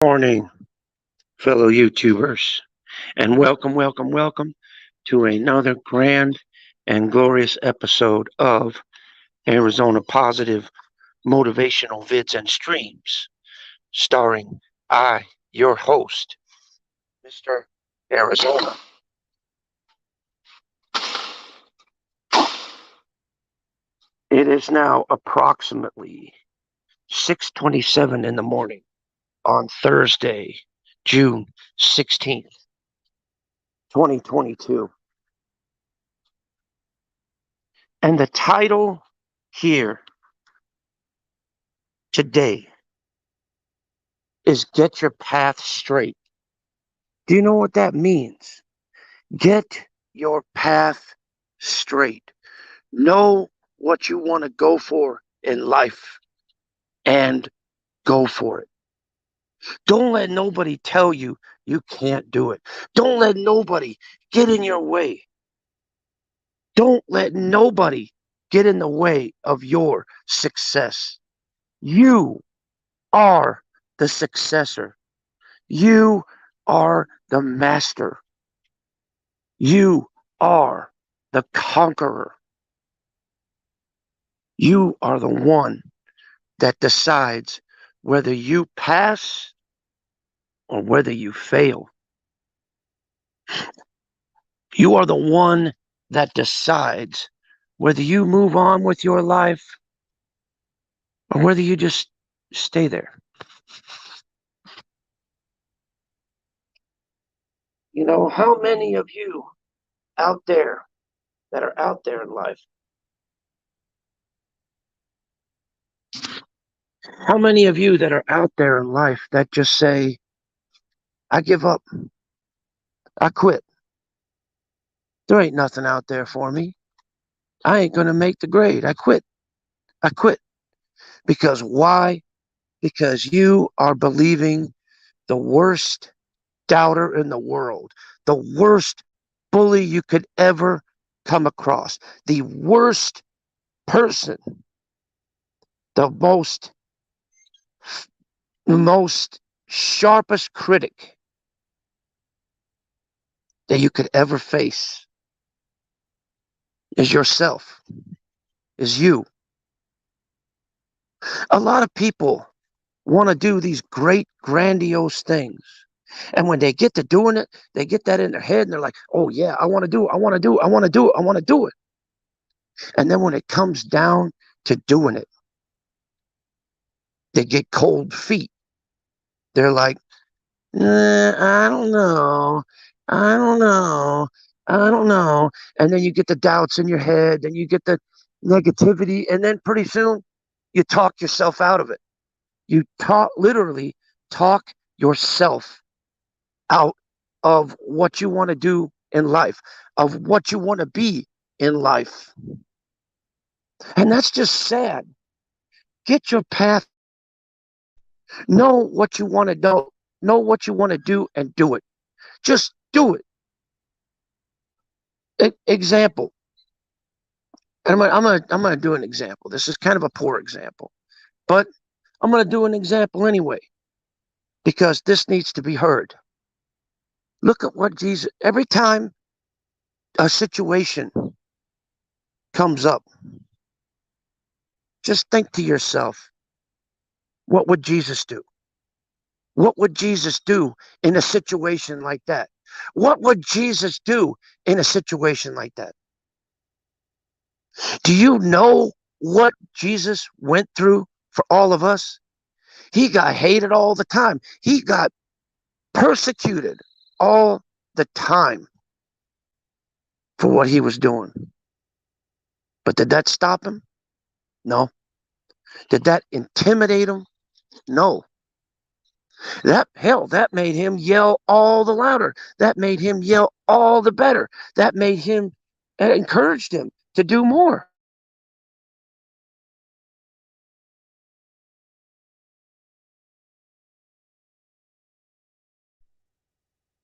Morning, fellow YouTubers, and welcome to another grand and glorious episode of Arizona Positive Motivational Vids and Streams, starring your host, Mr. Arizona. It is now approximately 6:27 in the morning on Thursday, June 16th, 2022. And the title here today is Get Your Path Straight. Do you know what that means? Get your path straight. Know what you want to go for in life and go for it. Don't let nobody tell you you can't do it. Don't let nobody get in your way. Don't let nobody get in the way of your success. You are the successor. You are the master. You are the conqueror. You are the one that decides whether you pass or whether you fail. You are the one that decides whether you move on with your life or whether you just stay there. You know, how many of you out there that are out there in life, how many of you that are out there in life that just say, I give up, I quit. There ain't nothing out there for me. I ain't going to make the grade. I quit. I quit. Because why? Because you are believing the worst doubter in the world, the worst bully you could ever come across, the worst person, the most sharpest critic that you could ever face is yourself, is you. A lot of people want to do these great, grandiose things. And when they get to doing it, they get that in their head and they're like, oh, yeah, I want to do it. I want to do it. I want to do it. I want to do it. And then when it comes down to doing it, they get cold feet. They're like, I don't know. I don't know. I don't know. And then you get the doubts in your head and you get the negativity. And then pretty soon you talk yourself out of it. You literally talk yourself out of what you want to do in life, of what you want to be in life. And that's just sad. Get your path. Know what you want to know what you want to do and do it. Just do it. Example. And I'm gonna do an example. This is kind of a poor example, but I'm gonna do an example anyway because this needs to be heard. Look at what Jesus. Every time a situation comes up, just think to yourself, what would Jesus do? What would Jesus do in a situation like that? What would Jesus do in a situation like that? Do you know what Jesus went through for all of us? He got hated all the time. He got persecuted all the time for what he was doing. But did that stop him? No. Did that intimidate him? No. That made him yell all the louder. That made him yell all the better. That made him encouraged him to do more.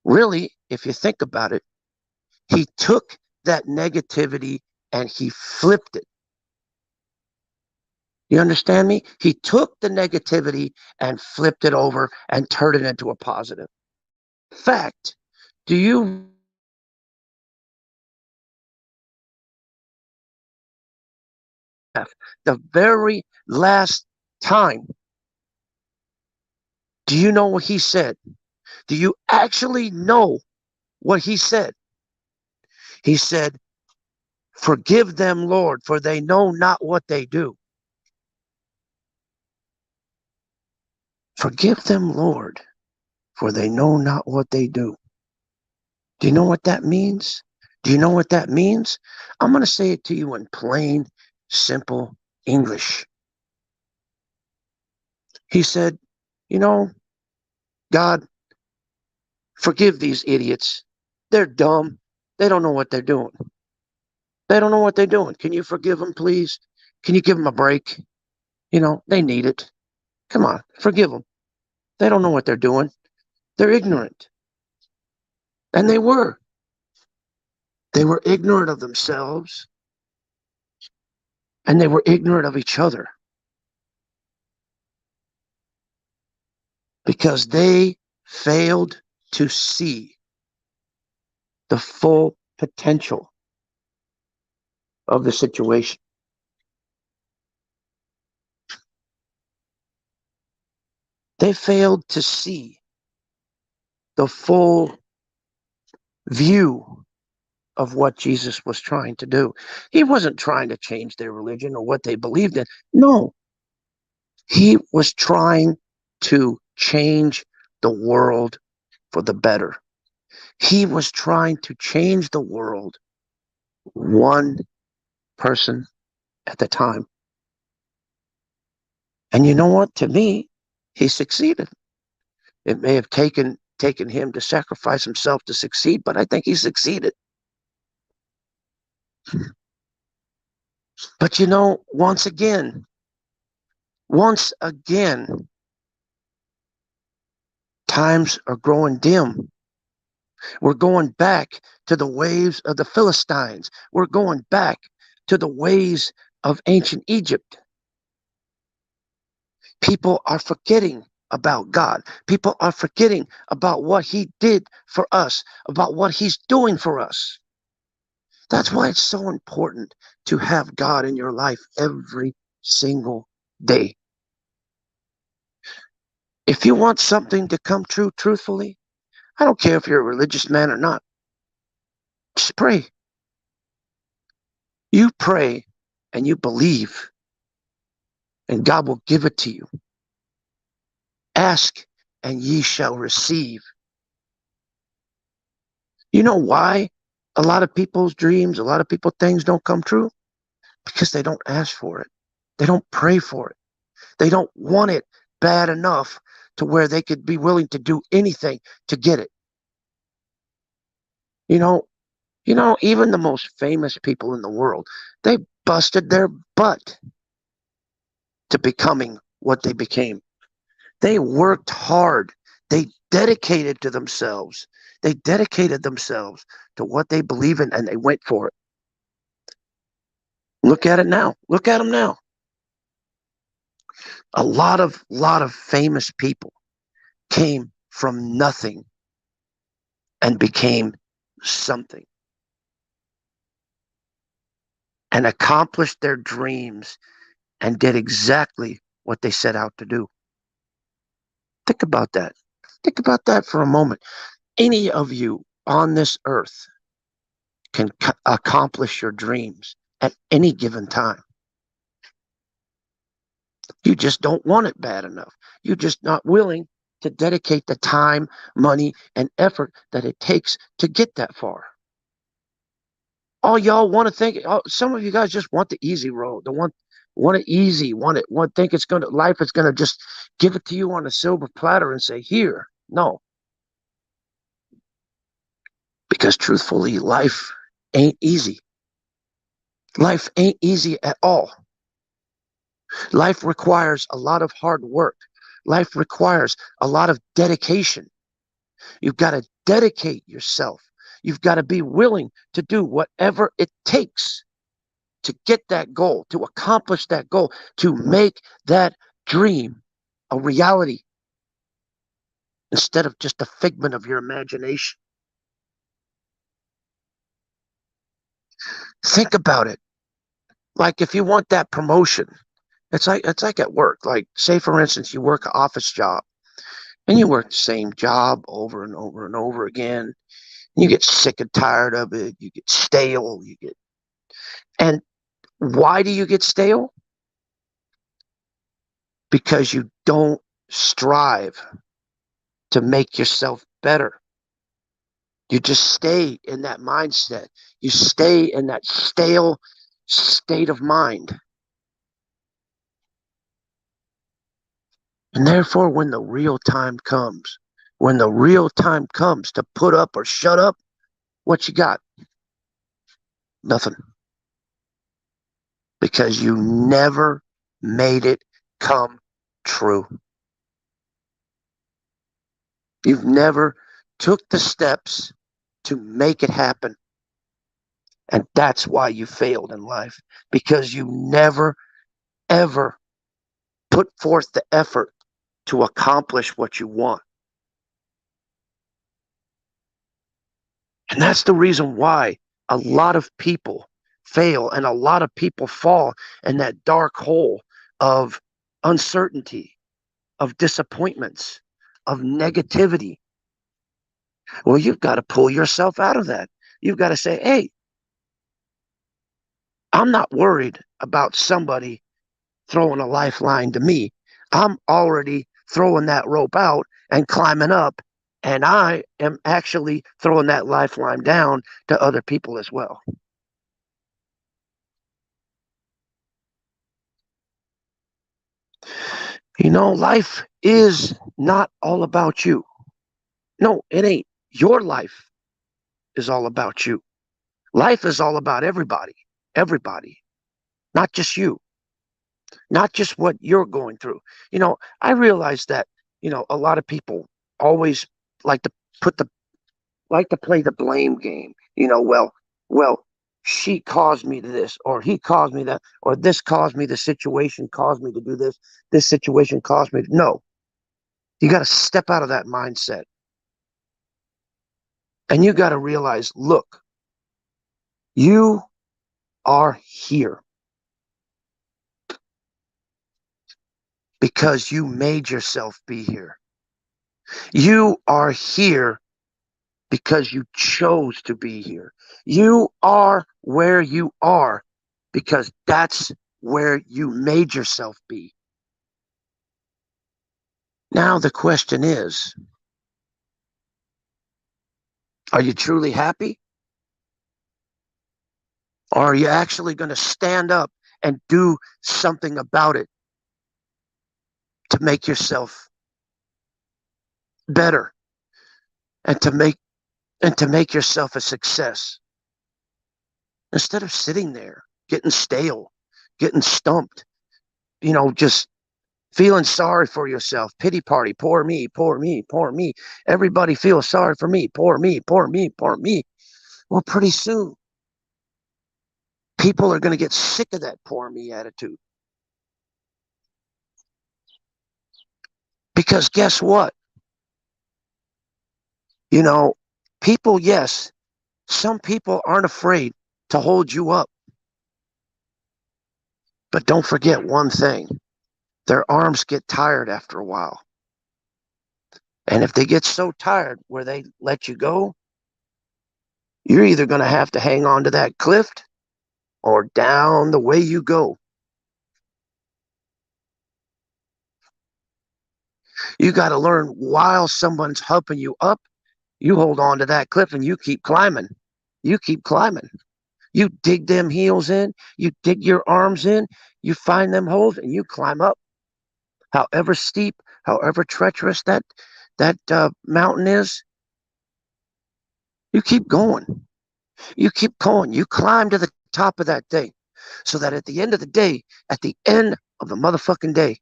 Really, if you think about it, he took that negativity and he flipped it. You understand me? He took the negativity and flipped it over and turned it into a positive. Fact, do you have the very last time? Do you know what he said? Do you actually know what he said? He said, "Forgive them, Lord, for they know not what they do." Forgive them, Lord, for they know not what they do. Do you know what that means? Do you know what that means? I'm going to say it to you in plain, simple English. He said, you know, God, forgive these idiots. They're dumb. They don't know what they're doing. They don't know what they're doing. Can you forgive them, please? Can you give them a break? They need it. Come on, forgive them. They don't know what they're doing. They're ignorant. And they were. They were ignorant of themselves, and they were ignorant of each other because they failed to see the full potential of the situation. They failed to see the full view of what Jesus was trying to do. He wasn't trying to change their religion or what they believed in. No, he was trying to change the world for the better. He was trying to change the world one person at the time. And you know what? To me, he succeeded. It may have taken him to sacrifice himself to succeed, but I think he succeeded. But once again, times are growing dim. We're going back to the ways of the Philistines. We're going back to the ways of ancient Egypt. People are forgetting about God. People are forgetting about what he did for us, about what he's doing for us. That's why it's so important to have God in your life every single day. If you want something to come true truthfully, I don't care if you're a religious man or not, just pray. You pray and you believe, and God will give it to you. Ask and ye shall receive. You know why a lot of people's dreams, a lot of people's things don't come true? Because they don't ask for it. They don't pray for it. They don't want it bad enough to where they could be willing to do anything to get it. You know, even the most famous people in the world, they busted their butt to becoming what they became. They worked hard. They dedicated to themselves. They dedicated themselves to what they believe in, and they went for it. Look at it now. Look at them now. A lot of famous people came from nothing and became something and accomplished their dreams and did exactly what they set out to do. Think about that. Think about that for a moment. Any of you on this earth can accomplish your dreams at any given time. You just don't want it bad enough. You're just not willing to dedicate the time, money, and effort that it takes to get that far. All y'all want to think, some of you guys just want the easy road, the want it easy, think life is gonna just give it to you on a silver platter and say, here. No, because truthfully, life ain't easy. Life ain't easy at all. Life requires a lot of hard work. Life requires a lot of dedication. You've got to dedicate yourself. You've got to be willing to do whatever it takes to get that goal, to accomplish that goal, to make that dream a reality instead of just a figment of your imagination. Think about it. Like if you want that promotion, it's like at work. Like say for instance, you work an office job and you work the same job over and over and over again. You get sick and tired of it. You get stale. And why do you get stale? Because you don't strive to make yourself better. You just stay in that mindset. You stay in that stale state of mind. And therefore, when the real time comes to put up or shut up, what you got? Nothing. Because you never made it come true. You've never took the steps to make it happen. And that's why you failed in life, because you never, ever put forth the effort to accomplish what you want. And that's the reason why a lot of people fail and a lot of people fall in that dark hole of uncertainty, of disappointments, of negativity. Well, you've got to pull yourself out of that. You've got to say, hey, I'm not worried about somebody throwing a lifeline to me. I'm already throwing that rope out and climbing up, and I am actually throwing that lifeline down to other people as well. Life is not all about you. No, it ain't. Your life is all about you. Life is all about everybody, not just you, not just what you're going through. I realize that, a lot of people always like to put the like to play the blame game. Well, she caused me to this, or he caused me that, or this caused me, the situation caused me to do this, this situation caused me to. No, you got to step out of that mindset. And you got to realize, look, you are here because you made yourself be here. You are here because you chose to be here. You are where you are because that's where you made yourself be. Now, the question is, are you truly happy? Or are you actually going to stand up and do something about it to make yourself better and to make yourself a success instead of sitting there getting stale, getting stumped, just feeling sorry for yourself, pity party, poor me, poor me, poor me. Everybody feels sorry for me, poor me, poor me, poor me. Well, pretty soon, people are going to get sick of that poor me attitude. Because guess what? You know, people, yes, some people aren't afraid to hold you up. But don't forget one thing, their arms get tired after a while. And if they get so tired where they let you go, you're either going to have to hang on to that cliff or down the way you go. You got to learn while someone's helping you up, you hold on to that cliff and you keep climbing. You keep climbing. You dig them heels in, you dig your arms in, you find them holes and you climb up. However steep, however treacherous that mountain is, you keep going. You keep going. You climb to the top of that thing so that at the end of the day, at the end of the motherfucking day,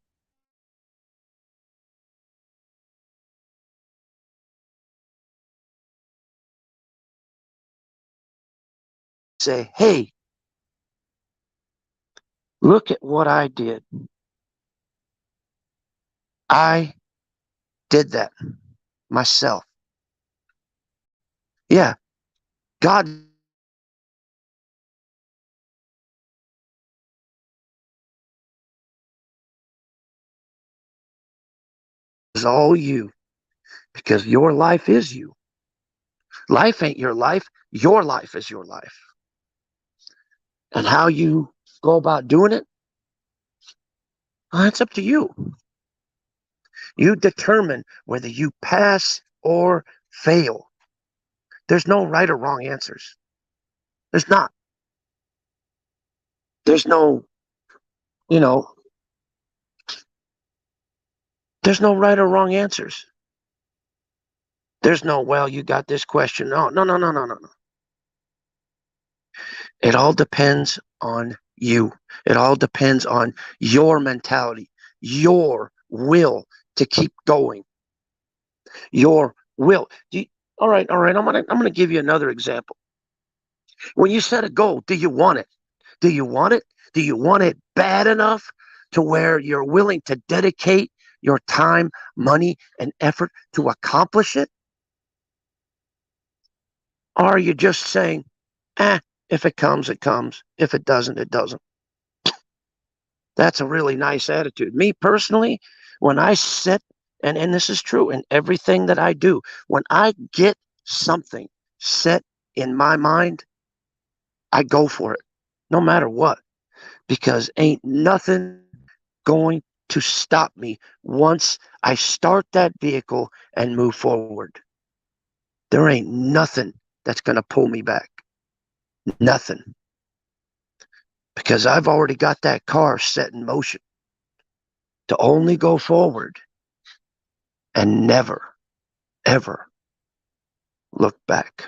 say, hey, Look at what I did. I did that myself. Yeah, God is all you because your life is you. Life ain't your life. Your life is your life. And how you go about doing it, well, that's up to you. You determine whether you pass or fail. There's no right or wrong answers. There's not. There's no, you know, there's no right or wrong answers. There's no, well, you got this question. No, no, no, no, no, no, no. It all depends on you. It all depends on your mentality, your will to keep going, your will. All right, all right. I'm gonna give you another example. When you set a goal, do you want it? Do you want it? Do you want it bad enough to where you're willing to dedicate your time, money, and effort to accomplish it? Or are you just saying, if it comes, it comes. If it doesn't, it doesn't. That's a really nice attitude. Me personally, when I set, and this is true in everything that I do, when I get something set in my mind, I go for it, no matter what, because ain't nothing going to stop me once I start that vehicle and move forward. There ain't nothing that's going to pull me back. Nothing. Because I've already got that car set in motion to only go forward and never, ever look back.